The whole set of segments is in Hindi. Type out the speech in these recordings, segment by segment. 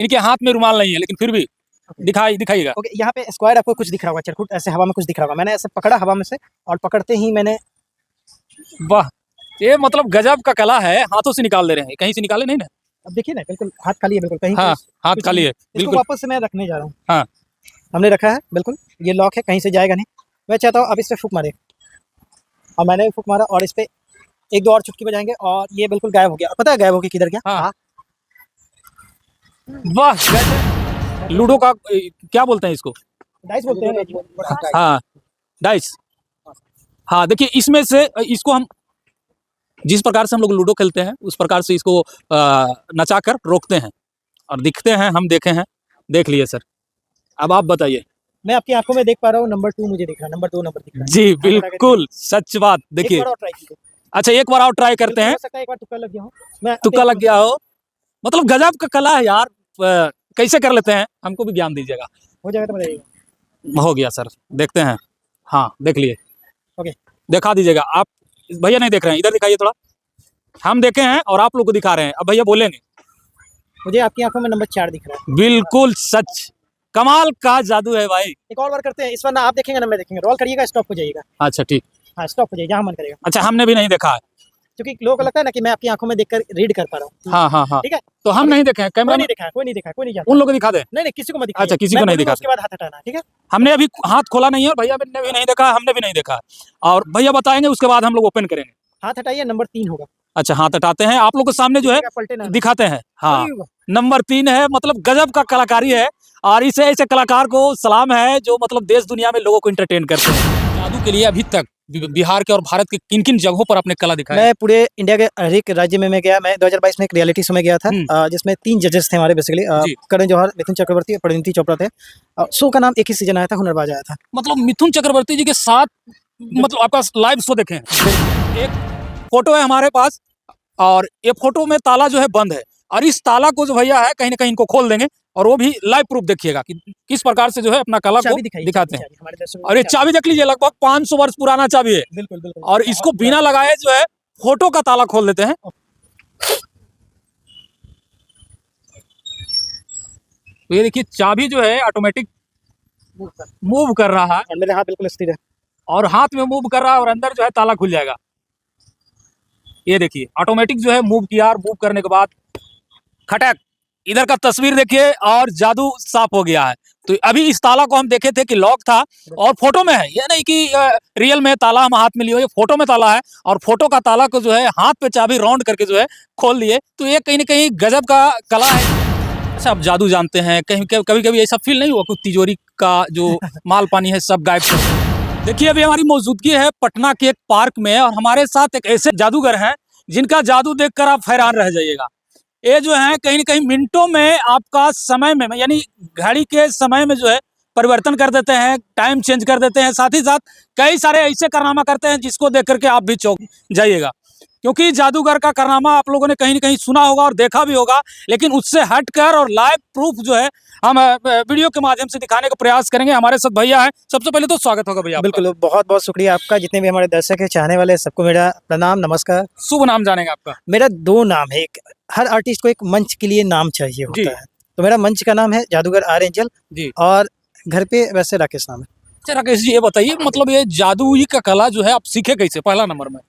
इनके हाथ में रुमाल नहीं है, लेकिन फिर भी दिखाइएगा। ओके, यहाँ पे स्क्वायर आपको कुछ दिख रहा होगा, चिरकुट ऐसे हवा में कुछ दिख रहा होगा। मैंने ऐसे पकड़ा हवा में से, और पकड़ते ही मैंने, वाह, ये मतलब गजब का कला है, हाथों से निकाल दे रहे हैं, कहीं से निकाले नहीं ना। अब देखिए ना, बिल्कुल हाथ खाली है, बिल्कुल कहीं हाँ, हाथ कुछ खाली नहीं। है, इसको बिल्कुल। वापस से मैं रखने जा रहा हूँ। हाँ, हमने रखा है, बिल्कुल ये लॉक है, कहीं से जाएगा नहीं। मैं चाहता हूँ अब इस पे फूक मारे, और मैंने भी फूक मारा, और इस पे एक दो और चुटकी बजाएंगे और ये बिल्कुल गायब हो गया। पता है गायब हो गया किधर गया? हाँ। वाह, लूडो का क्या बोलते हैं इसको? डाइस बोलते हैं। हाँ, डाइस। हाँ, देखिए इसमें से इसको हम जिस प्रकार से हम लोग लूडो खेलते हैं उस प्रकार से इसको नचाकर रोकते हैं, और दिखते हैं, हम देखे हैं, देख लिए सर। अब आप बताइए। मैं आपकी आंखों में देख पा रहा हूँ नंबर 2 मुझे दिख रहा है, नंबर 2 नंबर दिख रहा है। जी बिल्कुल सच बात। देखिए, एक बार और ट्राई कीजिए। अच्छा एक बार और ट्राई करते हैं। हो सकता है एक बार तुक्का लग गया हो। मैं तुक्का लग गया हो, मतलब गजब का कला है यार। कैसे कर लेते हैं, हमको भी ज्ञान दीजिएगा। हो जाएगा तो बताइएगा। हो गया सर, देखते हैं। हाँ, देख लिए। ओके, दिखा दीजिएगा आप। भैया नहीं देख रहे हैं, इधर दिखाइए थोड़ा। हम देखे हैं और आप लोग को दिखा रहे हैं, अब भैया बोलेंगे। मुझे आपकी आंखों में नंबर 4 दिख रहा है। बिल्कुल सच, कमाल का जादू है भाई। एक और बार करते हैं, इस बार ना आप देखेंगे ना मैं देखेंगे। रोल करिएगा, स्टॉप हो जाइएगा। अच्छा ठीक। हाँ, स्टॉप हो जाइए जहाँ मन करेगा। अच्छा, हमने भी नहीं देखा है, क्योंकि लोगों को लगता है ना कि मैं आपकी आंखों में देखकर रीड कर पा रहा हूँ। हाँ हाँ हाँ, ठीक है, तो हम नहीं देखे हैं। कोई कैमरा नहीं देखा है, कोई नहीं देखा है, कोई नहीं जानता। उन लोगों को दिखा दे। नहीं नहीं, किसी को मत दिखाइए। अच्छा, किसी मैं को नहीं बोलूंगा, दिखा। उसके बाद हाथ हटाना, ठीक है? हमने अभी हाथ खोला नहीं है, और भैया ने भी नहीं देखा, हमने भी नहीं देखा। और भैया बताएंगे, उसके बाद हम लोग ओपन करेंगे। हाथ हटाइए, नंबर 3 होगा। अच्छा, हाथ हटाते हैं, आप लोग के सामने जो है पलटे ना। दिखाते हैं। हाँ, अरे वाह। नंबर 3 है, मतलब गजब का कलाकारी है। और इसे ऐसे कलाकार को सलाम है जो मतलब देश दुनिया में लोगों को एंटरटेन करते हैं। जादू के लिए अभी तक बिहार के और भारत के किन किन जगहों पर अपने कला दिखाया? मैं पूरे इंडिया के हर एक राज्य में मैं गया। मैं 2022 में एक रियलिटी शो में गया था, जिसमें 3 जजेस थे हमारे बेसिकली। करण जौहर, मिथुन चक्रवर्ती, परिणीति चोपड़ा थे। शो का नाम एक ही सीजन आया था, हुनरबाज आया था। मतलब मिथुन चक्रवर्ती जी के साथ मतलब आपका लाइव शो देखे हैं। एक फोटो है हमारे पास, और ये फोटो में ताला जो है बंद है, और इस ताला को जो भैया है कहीं ना कहीं इनको खोल देंगे, और वो भी लाइव प्रूफ देखिएगा कि किस प्रकार से जो है अपना कला को दिखाते हैं। और ये चाबी देख लीजिए, लगभग 500 वर्ष पुराना चाबी है। बिल्कुल बिल्कुल। और इसको बिना लगाए जो है फोटो का ताला खोल देते हैं। तो ये देखिए, चाबी जो है ऑटोमेटिक मूव कर रहा है, और मेरे हाथ बिल्कुल स्थिर है, और हाथ में मूव कर रहा है, और अंदर जो है ताला खुल जाएगा। ये देखिए, ऑटोमेटिक जो है मूव किया, और मूव करने के बाद खटक, इधर का तस्वीर देखिए, और जादू साफ हो गया है। तो अभी इस ताला को हम देखे थे कि लॉक था, और फोटो में है, ये नहीं कि रियल में ताला हम हाथ में लिए, ये फोटो में ताला है, और फोटो का ताला को जो है हाथ पे चाबी राउंड करके जो है खोल लिए। तो ये कहीं ना कहीं गजब का कला है। अच्छा, आप जादू जानते हैं, कहीं कभी कभी ऐसा फील नहीं हुआ कि तिजोरी का जो माल पानी है सब गायब कर? देखिए, अभी हमारी मौजूदगी है पटना के एक पार्क में, और हमारे साथ एक ऐसे जादूगर हैं जिनका जादू देखकर आप हैरान रह जाइएगा। ये जो है कहीं न कहीं मिनटों में आपका समय में, यानी घड़ी के समय में जो है परिवर्तन कर देते हैं, टाइम चेंज कर देते हैं। साथ ही साथ कई सारे ऐसे कारनामा करते हैं जिसको देख करके आप भी चौंक जाइएगा। क्योंकि जादूगर का कारनामा आप लोगों ने कहीं न कहीं सुना होगा और देखा भी होगा, लेकिन उससे हटकर और लाइव प्रूफ जो है हम वीडियो के माध्यम से दिखाने का प्रयास करेंगे। हमारे साथ भैया हैं, सबसे पहले तो स्वागत होगा भैया आपका। बिल्कुल, बहुत बहुत शुक्रिया आपका। जितने भी हमारे दर्शक है, चाहने वाले, सबको मेरा प्रणाम, नमस्कार। शुभ नाम जानेंगे आपका? मेरा 2 नाम है। एक, हर आर्टिस्ट को एक मंच के लिए नाम चाहिए होता है, तो मेरा मंच का नाम है जादूगर आर एंजल जी, और घर पे वैसे राकेश नाम है। अच्छा राकेश जी, ये बताइए, मतलब ये जादुई का कला जो है आप सीखे कैसे, पहला नंबर में?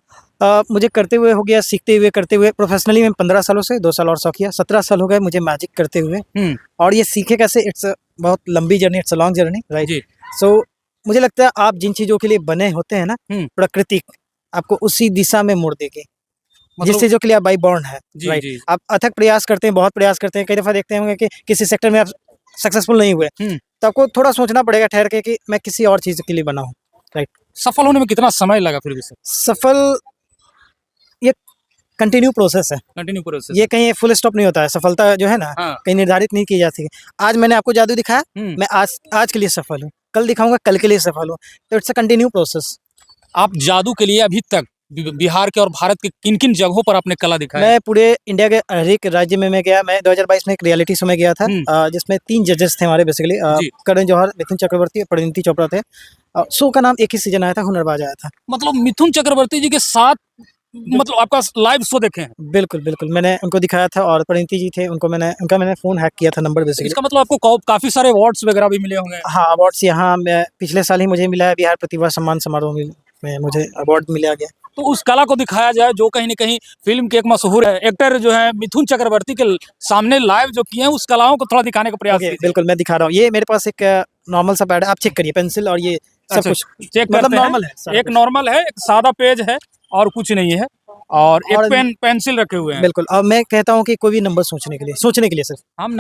मुझे करते हुए हो गया, सीखते हुए, करते हुए। प्रोफेशनली मैं 15 सालों से, 2 साल और शौकिया, 17 साल हो गए मुझे मैजिक करते हुए। और ये सीखे कैसे, इट्स बहुत लंबी journey, it's a long journey, right? So मुझे लगता है आप जिन चीज़ों के लिए बने होते हैं ना, प्रकृति आपको उसी दिशा में मोड़ देगी, जिस चीज़ों के लिए आप बाई बॉर्न है, राइट? आप अथक प्रयास करते हैं, बहुत प्रयास करते हैं, कई दफ़ा देखते होंगे कि किसी सेक्टर में आप सक्सेसफुल नहीं हुए, तो आपको थोड़ा सोचना पड़ेगा ठहर के कि मैं किसी और चीज़ के लिए बना हूँ, राइट? सफल होने में कितना समय लगा फिर भी? सफल, ये कंटिन्यू प्रोसेस है, कंटिन्यू प्रोसेस। ये कहीं फुल स्टॉप नहीं होता है। सफलता जो है ना, कहीं निर्धारित नहीं की जाती है। आज मैंने आपको जादू दिखाया, मैं आज के लिए सफल हूँ, कल दिखाऊंगा, कल के लिए सफल हूँ। तो इट्स अ कंटिन्यू प्रोसेस। आप जादू के लिए अभी तक बिहार के और भारत के किन किन जगहों पर अपने कला दिखाया? मैं पूरे इंडिया के हर एक राज्य में मैं गया। मैं 2022 में एक रियलिटी शो में गया था, जिसमें 3 जजेस थे हमारे बेसिकली। करण जौहर, मिथुन चक्रवर्ती, परिणीति चोपड़ा थे। शो का नाम एक ही सीजन आया था, हुनरबाज आया था। मतलब मिथुन चक्रवर्ती जी के साथ मतलब आपका लाइव शो देखे हैं? बिल्कुल बिल्कुल, मैंने उनको दिखाया था और परिणीति जी थे, उनका मैंने फ़ोन हैक किया था नंबर बेसिकली। इसका मतलब आपको काफी सारे अवार्ड्स वगैरह भी मिले होंगे। हाँ, अवार्ड्स यहाँ मैं पिछले साल ही मुझे मिला है, बिहार प्रतिभा सम्मान समारोह में मुझे अवार्ड मिला गया। तो उस कला को दिखाया जाए जो कहीं न कहीं फ़िल्म के एक मशहूर एक्टर जो है मिथुन चक्रवर्ती के सामने लाइव जो किए हैं, उस कलाओं को थोड़ा दिखाने का प्रयास ओके, कीजिए। बिल्कुल मैं दिखा रहा हूँ। ये मेरे पास एक नॉर्मल सा पैड है, आप चेक करिए पेंसिल और ये सब अच्छा, कुछ चेक मतलब करते हैं। नॉर्मल है सारा एक कुछ। नॉर्मल है, एक सादा पेज है और कुछ नहीं है और एक और पेंसिल रखे हुए हैं। बिल्कुल, और मैं कहता हूँ कि कोई भी नंबर सोचने के लिए सिर्फ हम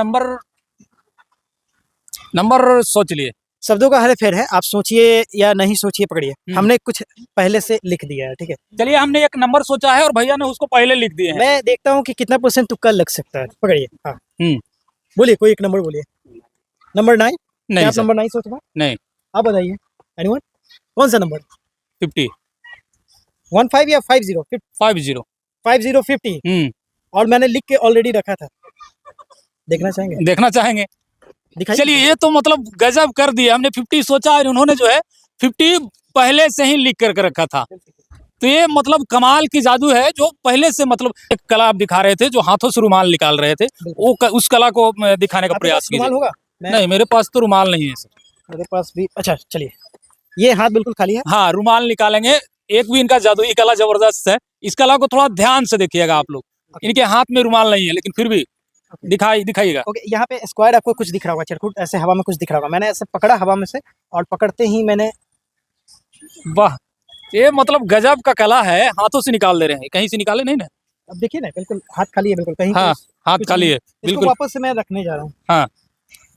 नंबर सोच लिए। शब्दों का हेर-फेर है, आप सोचिए या नहीं सोचिए पकड़िए। हमने कुछ पहले से लिख दिया है, ठीक है? चलिए हमने एक नंबर सोचा है और भैया ने उसको पहले लिख दिए हैं। मैं देखता हूँ कि कितना % तुक्का लग सकता है, पकड़िए। हाँ, हुँ, बोलिए कोई एक नंबर बोलिए। नंबर 9? क्या नहीं आप सर, नंबर 9 सोच रहे हैं? नहीं आप बताइए। एनीवन? कौन सा नंबर? 50 15 या 50? 50 50 50 और मैंने लिख के ऑलरेडी रखा था। देखना चाहेंगे? देखना चाहेंगे। दिखाइए। चलिए ये तो मतलब गजब कर दिया, हमने 50 सोचा और उन्होंने जो है 50 पहले से ही लिख कर के रखा था। तो ये मतलब कमाल की जादू है जो पहले से मतलब एक कला आप दिखा रहे थे जो हाथों से रुमाल निकाल रहे थे, उस कला को दिखाने का आपके प्रयास पास कीजिए। रुमाल होगा? नहीं मेरे पास तो रुमाल नहीं है सर। मेरे पास भी अच्छा चलिए, ये हाथ बिल्कुल खाली है। हाँ, रुमाल निकालेंगे। एक भी इनका जादुई कला जबरदस्त है। इस कला को थोड़ा ध्यान से देखिएगा आप लोग। इनके हाथ में रुमाल नहीं है लेकिन फिर भी दिखाइएगा। ओके, यहाँ पे स्क्वायर आपको कुछ दिख रहा होगा, चिरकुट ऐसे हवा में कुछ दिख रहा होगा। मैंने ऐसे पकड़ा हवा में से और पकड़ते ही मैंने वाह! ये मतलब गजब का कला है, हाथों से निकाल दे रहे हैं। कहीं से निकाले नहीं ना? अब देखिए ना बिल्कुल हाथ खाली है बिल्कुल कहीं हाँ, हाथ कुछ खाली नहीं। है, इसको बिल्कुल। वापस से मैं रखने जा रहा हूँ। हाँ,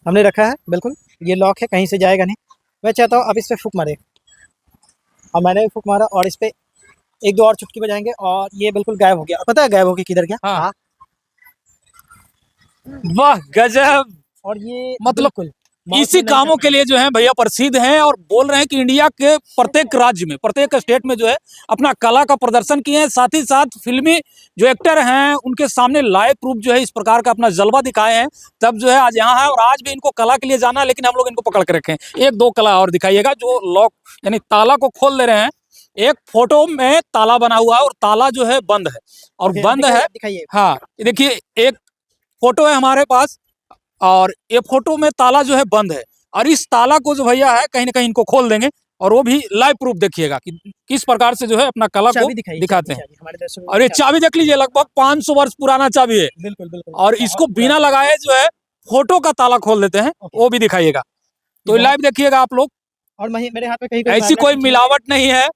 हमने रखा है बिल्कुल, ये लॉक है कहीं से जाएगा नहीं। मैं चाहता हूँ आप इस पे फूँक मारें और मैंने भी फूँक मारा और इस पे 1-2 और चुटकी बजाएँगे और ये बिल्कुल गायब हो गया। पता है गायब हो के किधर गया? हाँ। वाह! गजब! और ये मतलब बिल्कुल इसी कामों के लिए जो है भैया प्रसिद्ध हैं और बोल रहे हैं कि इंडिया के प्रत्येक राज्य में, प्रत्येक स्टेट में जो है अपना कला का प्रदर्शन किए हैं। साथ ही साथ फ़िल्मी जो एक्टर हैं, उनके सामने लाइव प्रूफ जो है इस प्रकार का अपना जलवा दिखाए हैं। तब जो है आज यहाँ है और आज भी इनको कला के लिए जाना है लेकिन हम लोग इनको पकड़ के रखे हैं। 1-2 कला और दिखाइएगा जो लॉक यानी ताला को खोल दे रहे हैं। एक फ़ोटो में ताला बना हुआ है और ताला जो है बंद है और बंद है। दिखाइए। हाँ, देखिए एक फ़ोटो है हमारे पास और ये फोटो में ताला जो है बंद है और इस ताला को जो भैया है कहीं ना कहीं इनको खोल देंगे और वो भी लाइव प्रूफ देखिएगा कि किस प्रकार से जो है अपना कला को दिखाते हैं। हमारे दर्शकों और ये चाबी देख लीजिए लगभग 500 वर्ष पुराना चाबी है बिल्कुल बिल्कुल और इसको बिना लगाए जो है फोटो का ताला खोल देते हैं, वो भी दिखाइएगा। तो लाइव देखिएगा आप लोग। और मेरे हाथ में कहीं ऐसी कोई मिलावट नहीं है,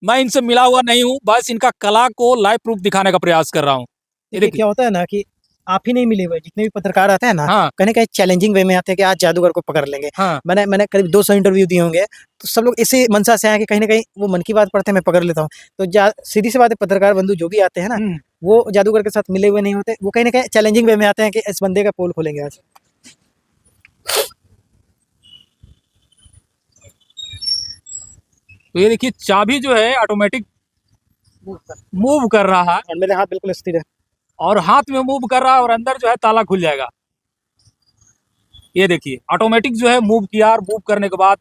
मैं इनसे मिला हुआ नहीं हूँ, बस इनका कला को लाइव प्रूफ दिखाने का प्रयास कर रहा हूँ। ये देखिए क्या होता है ना कि आप ही नहीं मिले हुए, जितने भी पत्रकार आते हैं ना, हाँ, कहीं कहीं चैलेंजिंग वे में आते हैं कि आज जादूगर को पकड़ लेंगे। हाँ, मैंने करीब 200 इंटरव्यू दिए होंगे, तो सब लोग इसी मंशा से आए हैं कि कहीं ना कहीं वो मन की बात पढ़ते हैं, मैं पकड़ लेता हूँ। तो सीधी सी बात है, पत्रकार बंधु जो भी आते हैं ना, वो जादूगर के साथ मिले हुए नहीं होते, वो कहीं ना कहीं चैलेंजिंग वे में आते हैं कि इस बंदे का पोल खोलेंगे आज। तो ये देखिए चाबी जो है ऑटोमेटिक मूव कर रहा है और मेरे हाथ बिल्कुल स्थिर है और हाथ में मूव कर रहा है और अंदर जो है ताला खुल जाएगा। ये देखिए ऑटोमेटिक जो है मूव किया और मूव करने के बाद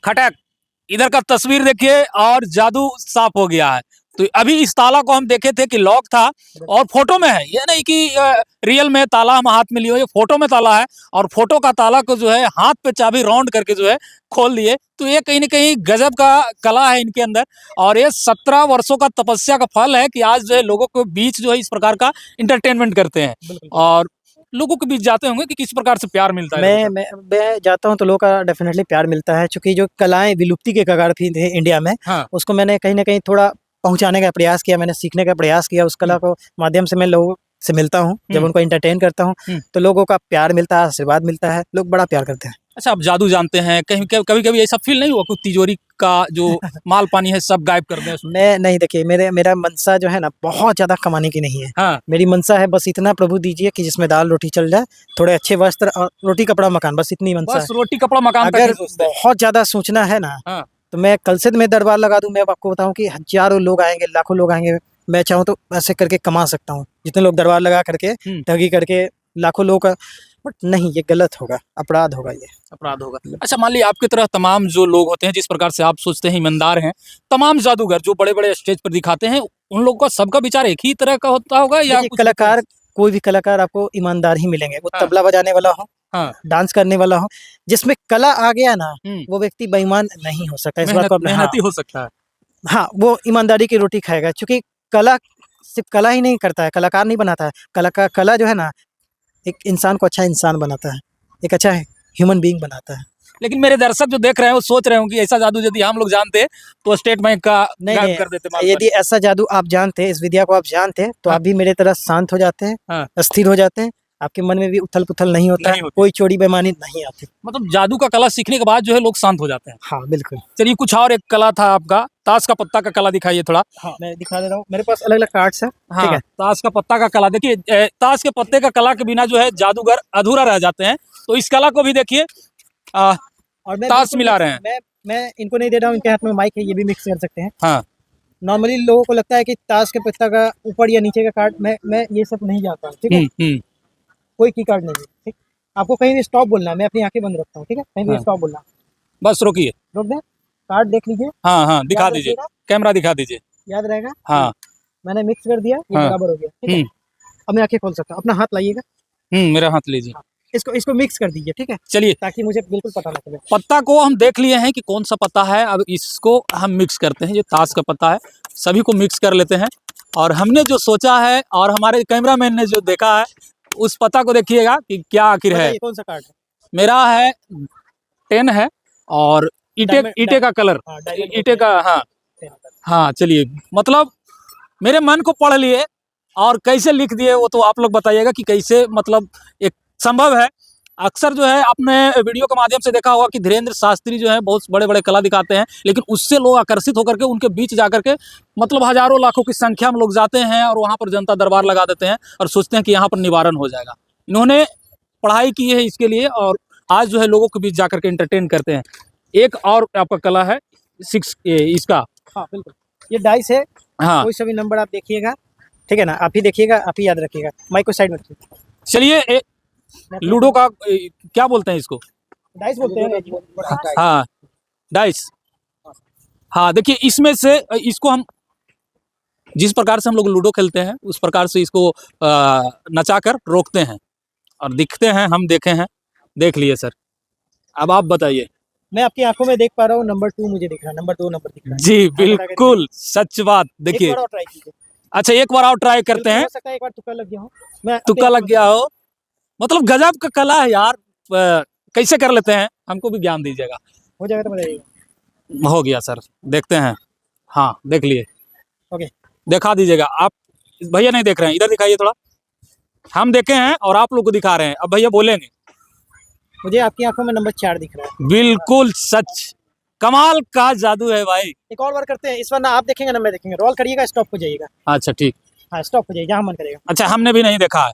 खटक इधर का तस्वीर देखिए और जादू साफ हो गया है। तो अभी इस ताला को हम देखे थे कि लॉक था और फोटो में है, ये नहीं कि रियल में ताला हम हाथ में लिए हो, ये फोटो में ताला है और फोटो का ताला को जो है हाथ पे चाबी राउंड करके जो है खोल दिए। तो ये कहीं ना कहीं गजब का कला है इनके अंदर और ये 17 वर्षों का तपस्या का फल है कि आज जो है लोगों के बीच जो है इस प्रकार का इंटरटेनमेंट करते हैं और लोगों के बीच जाते होंगे कि किस प्रकार से प्यार मिलता है। मैं जाता हूँ तो लोगों का डेफिनेटली प्यार मिलता है, क्योंकि जो कलाएं विलुप्ति के कगार पे थे इंडिया में, हाँ। उसको मैंने कहीं ना कहीं थोड़ा पहुंचाने का प्रयास किया, मैंने सीखने का प्रयास किया। उस कला को माध्यम से मैं लोगों से मिलता हूँ, जब उनको एंटरटेन करता हूँ तो लोगों का प्यार मिलता है, आशीर्वाद मिलता है, लोग बड़ा प्यार करते हैं। अच्छा आप जादू जानते हैं, कहीं कभी कभी ऐसा फील नहीं हुआ कि तिजोरी का जो माल पानी है सब गायब कर दें? मैं नहीं, देखिए मेरा मनसा जो है ना बहुत ज्यादा कमाने की नहीं है। हाँ। मेरी मनसा है बस इतना प्रभु दीजिए कि जिसमें दाल रोटी चल जाए, थोड़े अच्छे वस्त्र और रोटी कपड़ा मकान, बस इतनी मनसा बस रोटी कपड़ा मकान अगर बहुत ज्यादा सोचना है ना, हाँ। तो मैं कल से मैं दरबार लगा दूं। मैं आपको बताऊं कि हजारों लोग आएंगे, लाखों लोग आएंगे, मैं चाहूँ तो ऐसे करके कमा सकता हूँ। जितने लोग दरबार लगा करके ठगी करके लाखों लोग का, बट नहीं, ये गलत होगा, अपराध होगा, ये अपराध होगा। अच्छा मान लीजिए आपकी तरह तमाम जो लोग होते हैं जिस प्रकार से आप सोचते हैं ईमानदार हैं, तमाम जादूगर जो बड़े बड़े स्टेज पर दिखाते हैं उन लोगों का सबका विचार एक ही तरह का होता होगा या देखिए, कलाकार, कोई भी कलाकार आपको ईमानदार ही मिलेंगे। वो हाँ। तबला बजाने वाला हो, हाँ, डांस करने वाला हो, जिसमें कला आ गया ना, हम्म, वो व्यक्ति बेईमान नहीं हो सकता। इस बात को आपने, हाँ, मेहनती हो सकता है। हाँ, वो ईमानदारी की रोटी खाएगा। क्योंकि कला सिर्फ कला ही नहीं करता है, कलाकार नहीं बनाता है। कला जो है ना, एक इंसान को अच्छा इंसान बनाता है, एक अच्छा ह्यूमन बीइंग बनाता है। लेकिन मेरे दर्शक जो देख रहे हैं वो सोच रहे होंगे कि ऐसा जादू यदि हम लोग जानते तो स्टेट बैंक का नहीं गायब नहीं, कर देते माल यदि ऐसा जादू आप जानते, इस विद्या को आप जानते, तो हाँ। आप भी मेरे तरह शांत हो जाते हैं, हाँ। स्थिर हो जाते हैं। आपके मन में भी उथल पुथल नहीं होता नहीं है, होती। कोई चोरी बेईमानी नहीं आती। मतलब जादू का कला सीखने के बाद जो है लोग शांत हो जाते हैं। हाँ बिल्कुल। चलिए कुछ और एक कला था आपका, ताश का पत्ता का कला दिखाइए थोड़ा। हाँ, मैं दिखा दे रहा हूँ, मेरे पास अलग अलग कार्ड्स हैं। ठीक हाँ, है, ताश का पत्ता का कला देखिए, ताश के पत्ते का कला के बिना जो है जादूगर अधूरा रह जाते हैं। तो इस कला को भी देखिए, और मैं ताश बिल्कुल मिला रहे हैं। मैं इनको नहीं दे रहा हूँ, इनके हाथ में माइक है, ये भी मिक्स कर सकते हैं। हाँ, नॉर्मली लोगों को लगता है कि ताश के पत्ता का ऊपर या नीचे का कार्ड, मैं ये सब नहीं जानता हूँ। ठीक है, कोई की कार्ड नहीं है। ठीक, आपको कहीं भी स्टॉप बोलना है, मैं अपनी आंखें बंद रखता हूँ। ठीक है, कहीं भी हाँ। स्टॉप बोलना, बस रोकिए। रोक दें, कार्ड देख लीजिए, हाँ हाँ, दिखा याद दीजिए, रखिएगा, कैमरा दिखा दीजिए। याद रहेगा। हाँ। मैंने मिक्स कर दिया, ये हाँ। बराबर हो गया। ठीक है, अब मैं आंखें खोल सकता हूँ। अपना हाथ लाइएगा, मेरा हाथ लीजिए। इसको मिक्स कर दीजिए। ठीक है, चलिए, ताकि मुझे बिल्कुल पता ना चले। पत्ता को हम देख लिए हैं कि कौन सा पत्ता है। अब इसको हम मिक्स करते हैं। ये ताश का पत्ता है, सभी को मिक्स कर लेते हैं। और हमने जो सोचा है और हमारे कैमरामैन ने जो देखा है, उस पत्ता को देखिएगा कि क्या आखिर है। बताइए, कौन सा कार्ड है? मेरा है 10 है और ईटे का कलर, हाँ, डायमंड ईटे का। हाँ हाँ, चलिए, मतलब मेरे मन को पढ़ लिए और कैसे लिख दिए वो तो आप लोग बताइएगा कि कैसे, मतलब एक संभव है। अक्सर जो है आपने वीडियो के माध्यम से देखा होगा कि धीरेन्द्र शास्त्री जो है बहुत बड़े बड़े कला दिखाते हैं, लेकिन उससे लोग आकर्षित होकर के उनके बीच जाकर के, मतलब हजारों लाखों की संख्या में लोग जाते हैं और वहाँ पर जनता दरबार लगा देते हैं और सोचते हैं कि यहाँ पर निवारण हो जाएगा। इन्होंने पढ़ाई की है इसके लिए और आज जो है लोगों के बीच जाकर के एंटरटेन करते हैं। एक और आपका कला है इसका। हाँ बिल्कुल, ये डाइस है। हाँ, कोई सा भी नंबर आप देखिएगा, ठीक है ना, आप ही देखिएगा, आप ही याद रखिएगा। माइक को साइड में रखिए। चलिए, लूडो का क्या बोलते हैं इसको? डाइस बोलते हैं। हाँ, डाइस। हाँ, देखिए, इसमें से इसको हम जिस प्रकार से हम लोग लूडो खेलते हैं उस प्रकार से इसको नचाकर रोकते हैं और दिखते हैं, हम देखे हैं। देख लिए सर, अब आप बताइए। मैं आपकी आंखों में देख पा रहा हूँ, नंबर 2 मुझे दिख रहा है, नंबर 2 नंबर दिख रहा है। जी बिल्कुल सच बात। देखिए, एक बार और ट्राई कीजिए। अच्छा, एक बार और ट्राई करते हैं। हो सकता है एक बार तुक्का लग गया हो। मैं तुक्का लग गया हो, मतलब गजब का कला है यार। कैसे कर लेते हैं, हमको भी ज्ञान दीजिएगा। हो जाएगा तो बताइएगा। हो गया सर, देखते हैं। हाँ, देख लिए। ओके, दिखा दीजिएगा आप। भैया नहीं देख रहे हैं, इधर दिखाइए थोड़ा। हम देखे हैं और आप लोग को दिखा रहे हैं, अब भैया बोलेंगे। मुझे आपकी आंखों में नंबर 4 दिख रहा है। बिल्कुल सच, कमाल का जादू है भाई। एक और बार करते हैं, इस बार ना आप देखेंगे ना मैं देखेंगे। रोल करिएगा, स्टॉप हो जाइएगा। अच्छा ठीक। हाँ, स्टॉप हो जाइए जहाँ मन करेगा। अच्छा, हमने भी नहीं देखा है,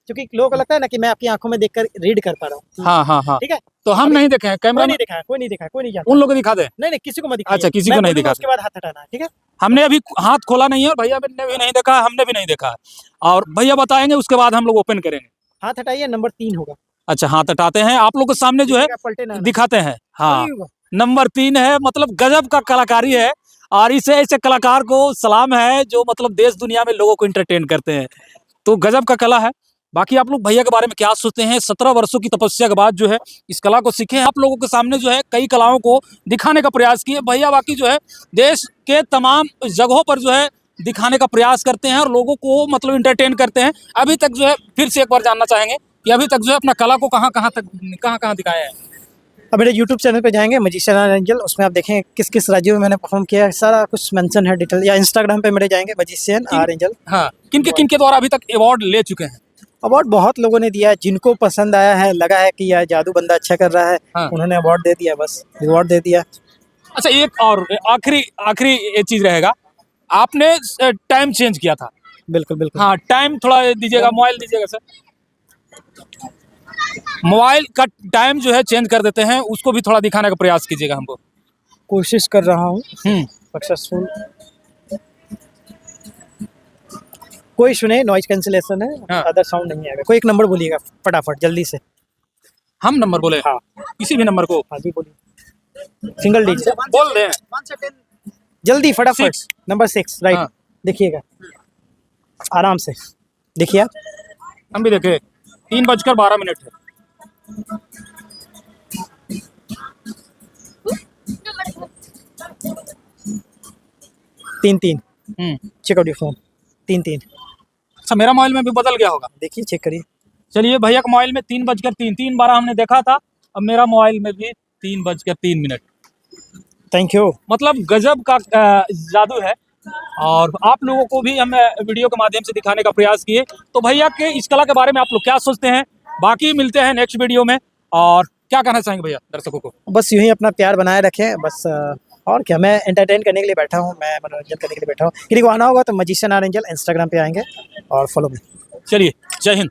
क्योंकि लोगों को लगता है ना कि मैं आपकी आंखों में देखकर रीड कर पा रहा हूँ। हाँ हाँ हाँ, ठीक है, तो हम नहीं देखे हैं। कैमरा कोई नहीं देखा है, कोई नहीं देखा है, कोई नहीं जानता। उन लोगों को दिखा दे। नहीं, किसी को मत दिखाइए। अच्छा, किसी मैं को नहीं बोलूंगा, दिखा। उसके बाद हाथ हटाना है। ठीक है, हमने अभी हाथ खोला नहीं है और भैया ने भी नहीं देखा, हमने भी नहीं देखा। और भैया बताएंगे, उसके बाद हम लोग ओपन करेंगे। हाथ हटाइए, नंबर 3 होगा। अच्छा, हाथ हटाते हैं, आप लोग के सामने जो है पलटे ना दिखाते हैं। हाँ, नहीं होगा। नंबर 3 है, मतलब गजब का कलाकारी है। और इसे ऐसे कलाकार को सलाम है जो मतलब देश दुनिया में लोगों को एंटरटेन करते हैं। तो गजब का कला है। बाकी आप लोग भैया के बारे में क्या सोचते हैं? 17 वर्षों की तपस्या के बाद जो है इस कला को सीखे। आप लोगों के सामने जो है कई कलाओं को दिखाने का प्रयास किए भैया। बाकी जो है देश के तमाम जगहों पर जो है दिखाने का प्रयास करते हैं और लोगों को मतलब एंटरटेन करते हैं। अभी तक जो है, फिर से एक बार जानना चाहेंगे कि अभी तक जो है अपना कला को कहाँ कहाँ दिखाया है? अब मेरे यूट्यूब चैनल पे जाएंगे, मैजिशियन आर एंजल, उसमें आप देखें किस किस राज्यों में मैंने परफॉर्म किया है, सारा कुछ मेंशन है डिटेल। या इंस्टाग्राम पे मेरे जाएंगे, मैजिशियन आर एंजल। हाँ, किनके द्वारा अभी तक अवार्ड ले चुके हैं? अवार्ड बहुत लोगों ने दिया है, जिनको पसंद आया है, लगा है कि यार जादू बंदा अच्छा कर रहा है, हाँ। उन्होंने अवार्ड दे दिया, बस रिवॉर्ड दे दिया। अच्छा, एक और आखिरी ये चीज रहेगा, आपने टाइम चेंज किया था। बिल्कुल बिल्कुल। हाँ, टाइम थोड़ा दीजिएगा, मोबाइल दीजिएगा सर। मोबाइल का टाइम जो है चेंज कर देते हैं, उसको भी थोड़ा दिखाने का प्रयास कीजिएगा हमको। कोशिश कर रहा हूँ, सक्सेसफुल। कोई सुने, नॉइज कैंसिलेशन है। हाँ। अदर साउंड नहीं आएगा। कोई एक नंबर बोलिएगा फटाफट जल्दी से। हम नंबर बोले? हाँ, किसी भी नंबर को? हाँ जी बोलिए, सिंगल डिजिट बोल रहे हैं। जल्दी फटाफट। 6 नंबर 6 राइट। हाँ। देखिएगा आराम से, देखिए आप। हम भी देखे 3:12 है। 3-3 हम्म। Check out your phone. 3-3 अच्छा, मेरा मोबाइल में भी बदल गया होगा। देखिए, चेक करिए। चलिए, भैया के मोबाइल में 3:03, 3:12 हमने देखा था, अब मेरा मोबाइल में भी 3:03। Thank you. मतलब गजब का जादू है। और आप लोगों को भी हम वीडियो के माध्यम से दिखाने का प्रयास किए। तो भैया के इस कला के बारे में आप लोग क्या सोचते हैं? बाकी मिलते हैं नेक्स्ट वीडियो में। और क्या कहना चाहेंगे भैया दर्शकों को? बस यूं ही अपना प्यार बनाए रखें बस। और क्या, मैं एंटरटेन करने के लिए बैठा हूँ, मैं मनोरंजन करने के लिए बैठा हूँ। किसी को आना होगा तो मैजिशियन आर एंजल इंस्टाग्राम पे आएंगे और फॉलो मी। चलिए, जय हिंद।